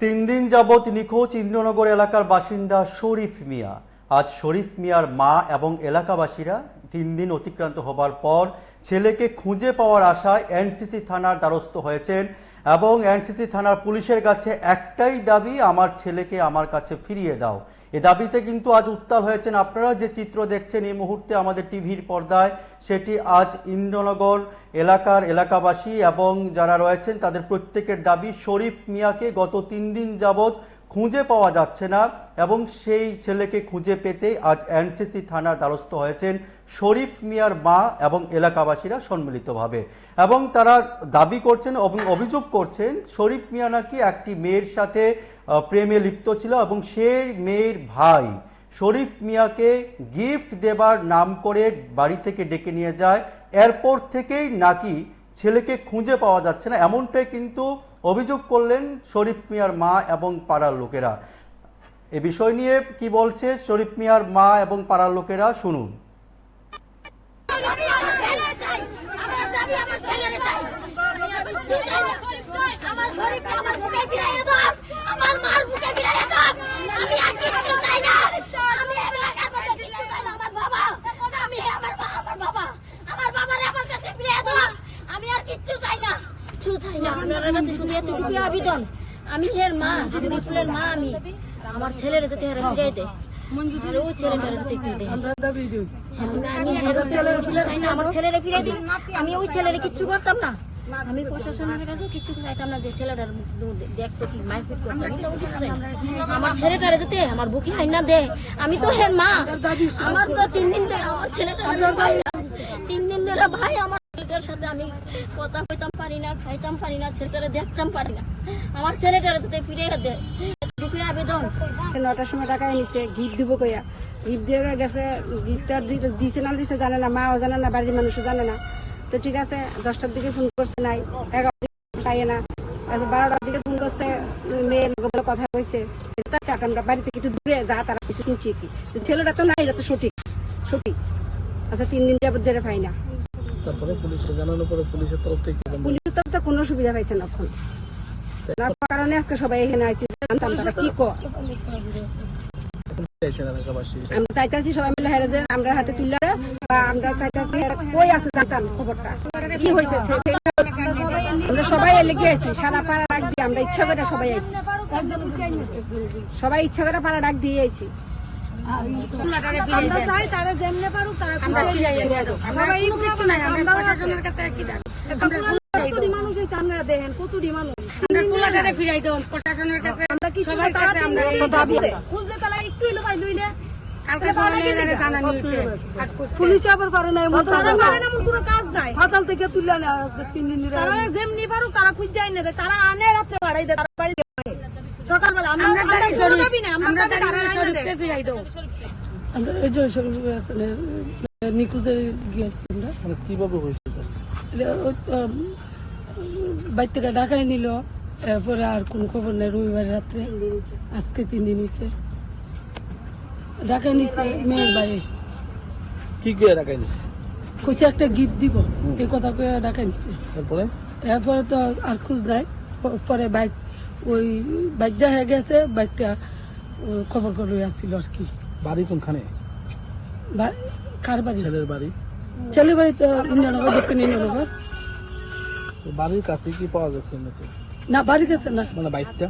তিন দিন যাবৎ নিখোঁজ ইন্দ্রনগর এলাকার বাসিন্দা শরীফ মিয়া। আজ শরীফ মিয়ার মা এবং এলাকাবাসীরা 3 দিন অতিক্রান্ত হবার পর ছেলেকে খুঁজে পাওয়ার আশায় এনসিসি থানার দ্বারস্থ হয়েছেন এবং এনসিসি থানার পুলিশের কাছে একটাই দাবি, আমার ছেলেকে আমার কাছে ফিরিয়ে দাও। এ দাবিতে কিন্তু আজ উত্তাল হয়েছেন। আপনারা যে চিত্র দেখছেন এই মুহূর্তে আমাদের টিভির পর্দায়, সেটি আজ ইন্দ্রনগর এলাকার এলাকাবাসী এবং যারা রয়েছেন তাদের প্রত্যেকের দাবি, শরীফ মিয়াকে গত 3 দিন যাবৎ খুঁজে পাওয়া যাচ্ছে না এবং সেই ছেলেকে খুঁজে পেতে আজ এনসিসি থানার দ্বারস্থ হয়েছেন শরীফ মিয়ার মা এবং এলাকাবাসীরা সম্মিলিতভাবে। এবং তারা দাবি করছেন এবং অভিযোগ করছেন শরীফ মিয়া নাকি একটি মেয়ের সাথে প্রেমে লিপ্ত ছিল এবং সেই মেয়ের ভাই শরীফ মিয়াকে গিফট দেবার নাম করে বাড়ি থেকে ডেকে নিয়ে যায়। এরপর থেকেই নাকি ছেলেকে খুঁজে পাওয়া যাচ্ছে না, এমনটাই কিন্তু অভিযোগ করলেন শরীফ মিয়ার মা এবং পাড়ার লোকেরা। এ বিষয় নিয়ে কি বলছে শরীফ মিয়ার মা এবং পাড়ার লোকেরা, শুনুন। আবেদন, আমি হের মা, শরীফুলের মা, আমি আমার ছেলের যাতে হেরে ফিরিয়ে দেয়, ওই ছেলেটার যাতে ফিরিয়ে দেয়। আমি আমার ছেলেরা ফিরিয়ে দিই, আমি ওই ছেলেরা কিচ্ছু করতাম না, আমি প্রশাসনের কাছে কিছু চাইতাম না যে ছেলেটার দেখতো কি মাইপিট করতো, আমি তো কিছু চাই না। আমার ছেলেটারে যাতে আমার বুকি হাই না দেয়, আমি তো হের মা, আমার তো 3 দিন ধরে আমার ছেলেটা 3 দিন ধরে ভাই আমার ছেলেটার সাথে আমি কথা কইতাম পারি না, খাইতাম পারি না, ছেলেটারে দেখতাম পারি না, আমার ছেলেটারে যাতে ফিরিয়ে দেয়। আবেদন 9টার সময় টাকা এনেছে, গিফট দিব কইয়া, গিফট দিয়ে গেছে, গিফটার দিছে না দিছে জানে না, মাও জানে না, বাড়ির মানুষও জানে না। তো ঠিক আছে, 10টার দিকে ফোন করছে নাই, 11টার দিকে পাইয়ে না, তারপর 12টার দিকে ফোন করছে, মেয়ের বলে কথা কইছে আমরা বাড়িতে কিছু দূরে যা তারা কিছু শুনছি কি, ছেলেটা তো নাই, এটা তো সঠিক সঠিক। আচ্ছা 3 দিন যাবত ধরে পাই না। তারপরে পুলিশে জানানোর পরে পুলিশের তরফ থেকে কোনো সুবিধা পাইছে না এখন, তার কারণে আজকে সবাই এখানে আইছি, জানতাম তারা কি কর। আমরা চাইতেছি সবাই মিলে হেরে যে আমরা হাতে তুলে, বা আমরা চাইতেছি কই আছে জানতাম খবরটা কি হয়েছে। আমরা সবাই এলে গিয়েছি, সারা পাড়া ডাক দিয়ে আমরা ইচ্ছা করে সবাই আইছি, সবাই ইচ্ছা করে পাড়া ডাক দিয়ে আইছি। আমরা চাই তারা যেমনে পারুক তারা সবাই কিছু নাই, আমরা প্রশাসনের কাছে কি ডাক, কতটি মানুষ হয়েছে আপনারা দেখেন, কতটি মানুষ ফিরাই দেন প্রশাসনের কাছে, আমরা কি সবাই কাছে আমরা খুঁজলে তারা একটু এলো পাই লইলে পুলিশ আবার পারে না, এমন কোনো কাজ নাই, হাতাল থেকে তুলে না 3 দিন ধরে তারা যেমনি পারুক তারা খুঁজ যায় না, তারা আনে রাত্রে বাড়াই দেয়, তারা বাড়ি সকালবেলা আমরা দাবি না, আমরা শরীফকে ফিরাই দেব। আমরা এই যে শরীফ নিখোঁজে গিয়েছি, আমরা কিভাবে হয়েছে বাইর থেকে ঢাকায় নিল, এরপরে আর কোন খবর নেই। রবিবার রাত্রে আজকে 3 দিন হয়েছে ঢাকায় নিছে, মেয়ের বাড়ি কি করে ঢাকায় নিছে, কইছে একটা গিফট দিব, এই কথা কয়ে ঢাকায় নিছে। এরপরে তো আর খোঁজ নাই, পরে বাইক ওই বাইক দেখা গেছে, বাইকটা খবর করে আসছিল আর কি। বাড়ি কোনখানে, কার বাড়ি? ছেলের বাড়ি। ছেলের বাড়ি তো ইন্দ্রনগর, দক্ষিণ ইন্দ্রনগর। বাড়ির কাছে কি পাওয়া গেছে না, বাড়ির কাছে না, মানে বাইকটা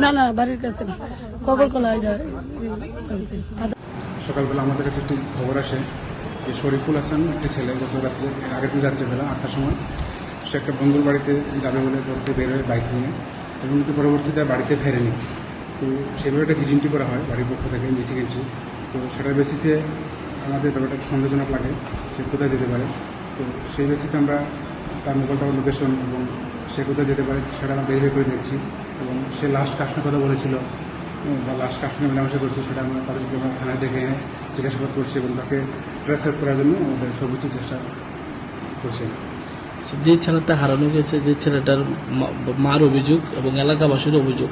না না বাড়ির কাছে না, খবর করা। সকালবেলা আমাদের কাছে একটি খবর আসে যে শরীফুল হাসান একটি ছেলে গত রাত্রে, আগের দিন রাত্রেবেলা 8টার সময় সে একটা বন্ধুর বাড়িতে যাবে বলে করতে বের হয়ে বাইক নিয়ে, এবং পরবর্তীতে বাড়িতে ফেরেনি। তো সেভাবে একটা জিডিএন্টি করা হয় বাড়ির পক্ষ থেকে, মিসিং এন্ট্রি। তো সেটার বেসিসে আমাদের ব্যাপারটা সন্দেহজনক লাগে, সে কোথায় যেতে পারে। তো সেই বেসিসে আমরা তার মোবাইল টাওয়ার লোকেশন এবং সে কোথায় যেতে পারে সেটা আমরা ভেরিফাই করে দেখছি, এবং সে লাস্ট কার সঙ্গে কথা বলেছিল বা লাস্ট কার সঙ্গে মেলামেশা করছে সেটা আমরা তাদেরকে আমরা থানায় ডেকে এনে জিজ্ঞাসাবাদ করছি এবং তাকে ট্রেস আউট করার জন্য আমাদের সর্বোচ্চ চেষ্টা করছি। যে ছেলেটা হারানো গেছে, যে ছেলেটার মার অভিযোগ এবং এলাকাবাসীর অভিযোগ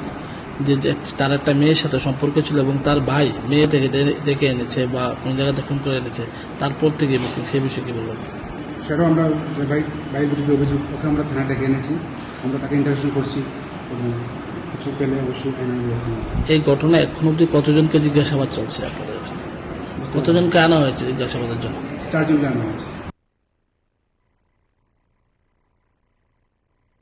যে তার একটা মেয়ের সাথে সম্পর্ক ছিল এবং তার ভাই মেয়ে থেকে ডেকে এনেছে বা কোন জায়গাতে ফোন করে এনেছে, তারপর থেকে মিসিং, সে বিষয়ে কি বলবেন? সেটাও আমরা যে ভাইয়ের বিরুদ্ধে অভিযোগ, ওকে আমরা থানায় ডেকে এনেছি, আমরা তাকে ইন্টারভিউ করছি এবং কিছু কিছু পেলে অবশ্যই আইনের ব্যবস্থা নেব। এই ঘটনা এখন অব্দি কতজনকে জিজ্ঞাসাবাদ চলছে আপনাদের? কতজনকে আনা হয়েছে জিজ্ঞাসাবাদের জন্য? 4 জনকে আনা হয়েছে।